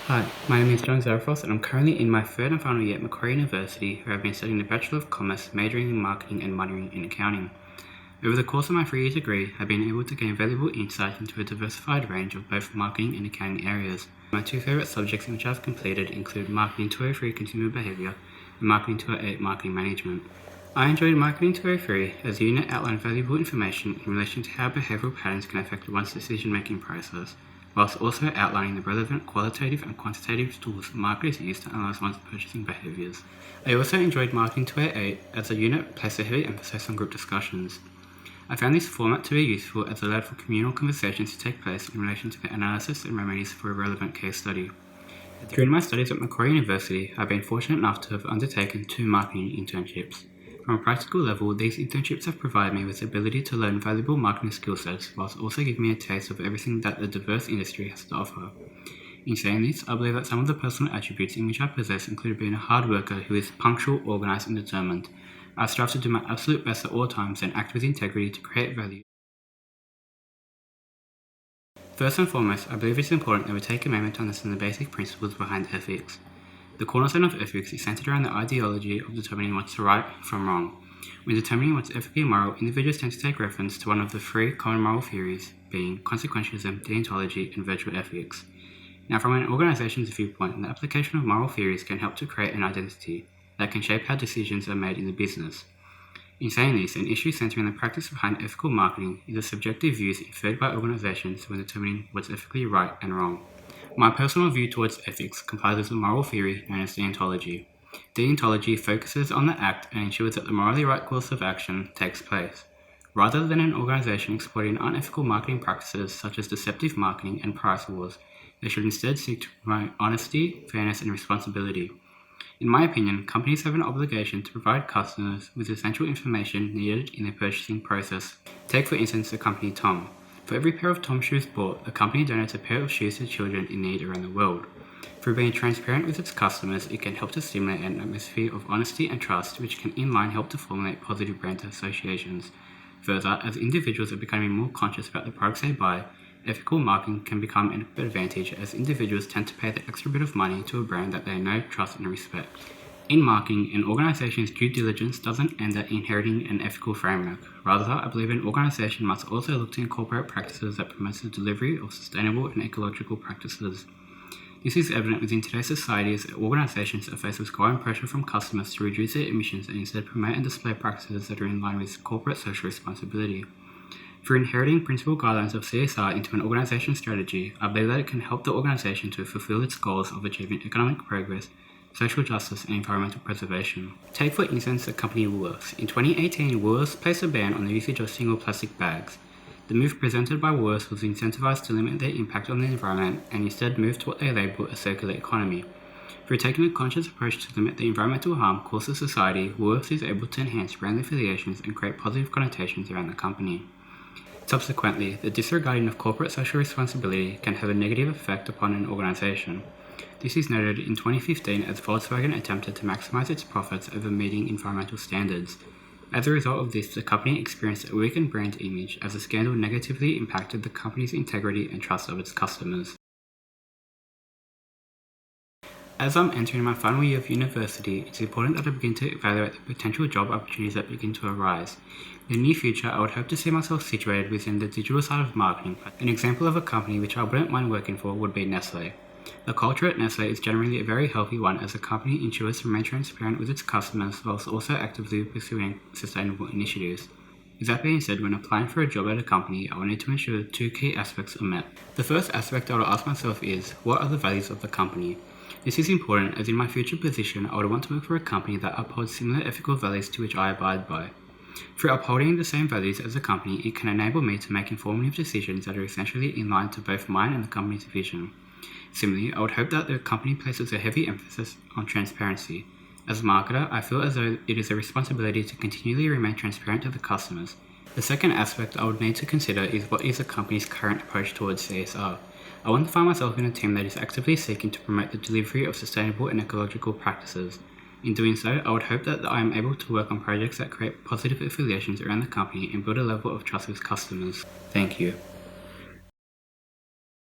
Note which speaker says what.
Speaker 1: Hi, my name is Zerefos and I'm currently in my third and final year at Macquarie University, where I've been studying the Bachelor of Commerce, majoring in Marketing and minoring in Accounting. Over the course of my 3-year degree, I've been able to gain valuable insight into a diversified range of both marketing and accounting areas. My two favourite subjects in which I've completed include Marketing 203 Consumer Behaviour and Marketing 208 Marketing Management. I enjoyed Marketing 203 as the unit outlined valuable information in relation to how behavioural patterns can affect one's decision-making process, whilst also outlining the relevant qualitative and quantitative tools marketers use to analyse one's purchasing behaviours. I also enjoyed Marketing 208 as the unit placed a heavy emphasis on group discussions. I found this format to be useful as it allowed for communal conversations to take place in relation to the analysis and remedies for a relevant case study. During my studies at Macquarie University, I've been fortunate enough to have undertaken 2 marketing internships. From a practical level, these internships have provided me with the ability to learn valuable marketing skill sets, whilst also giving me a taste of everything that the diverse industry has to offer. In saying this, I believe that some of the personal attributes in which I possess include being a hard worker who is punctual, organised and determined. I strive to do my absolute best at all times and act with integrity to create value. First and foremost, I believe it's important that we take a moment to understand the basic principles behind ethics. The cornerstone of ethics is centered around the ideology of determining what's right from wrong. When determining what's ethically moral, individuals tend to take reference to one of the 3 common moral theories, being consequentialism, deontology, and virtue ethics. Now, from an organization's viewpoint, the application of moral theories can help to create an identity that can shape how decisions are made in the business. In saying this, an issue centering the practice behind ethical marketing is the subjective views inferred by organizations when determining what's ethically right and wrong. My personal view towards ethics comprises a moral theory known as deontology. Deontology focuses on the act and ensures that the morally right course of action takes place. Rather than an organization exploiting unethical marketing practices such as deceptive marketing and price wars, they should instead seek to promote honesty, fairness, and responsibility. In my opinion, companies have an obligation to provide customers with essential information needed in their purchasing process. Take for instance the company Tom. For every pair of Tom shoes bought, the company donates a pair of shoes to children in need around the world. Through being transparent with its customers, it can help to stimulate an atmosphere of honesty and trust, which can in line help to formulate positive brand associations. Further, as individuals are becoming more conscious about the products they buy, ethical marketing can become an advantage as individuals tend to pay the extra bit of money to a brand that they know, trust, and respect. In marketing, an organization's due diligence doesn't end at inheriting an ethical framework. Rather, I believe an organization must also look to incorporate practices that promote the delivery of sustainable and ecological practices. This is evident within today's society as organizations are faced with growing pressure from customers to reduce their emissions and instead promote and display practices that are in line with corporate social responsibility. Through inheriting principal guidelines of CSR into an organization's strategy, I believe that it can help the organization to fulfill its goals of achieving economic progress, social justice, and environmental preservation. Take for instance the company Woolworths. In 2018, Woolworths placed a ban on the usage of single plastic bags. The move presented by Woolworths was incentivized to limit their impact on the environment and instead moved to what they label a circular economy. Through taking a conscious approach to limit the environmental harm caused to society, Woolworths is able to enhance brand affiliations and create positive connotations around the company. Subsequently, the disregarding of corporate social responsibility can have a negative effect upon an organization. This is noted in 2015 as Volkswagen attempted to maximize its profits over meeting environmental standards. As a result of this, the company experienced a weakened brand image as the scandal negatively impacted the company's integrity and trust of its customers. As I'm entering my final year of university, it's important that I begin to evaluate the potential job opportunities that begin to arise. In the near future, I would hope to see myself situated within the digital side of marketing. An example of a company which I wouldn't mind working for would be Nestle. The culture at Nestle is generally a very healthy one as the company ensures to remain transparent with its customers whilst also actively pursuing sustainable initiatives. With that being said, when applying for a job at a company, I will need to ensure 2 key aspects are met. The first aspect I will ask myself is, what are the values of the company? This is important as in my future position, I would want to work for a company that upholds similar ethical values to which I abide by. Through upholding the same values as a company, it can enable me to make informative decisions that are essentially in line to both mine and the company's vision. Similarly, I would hope that the company places a heavy emphasis on transparency. As a marketer, I feel as though it is a responsibility to continually remain transparent to the customers. The second aspect I would need to consider is what is the company's current approach towards CSR. I want to find myself in a team that is actively seeking to promote the delivery of sustainable and ecological practices. In doing so, I would hope that I am able to work on projects that create positive affiliations around the company and build a level of trust with customers. Thank you.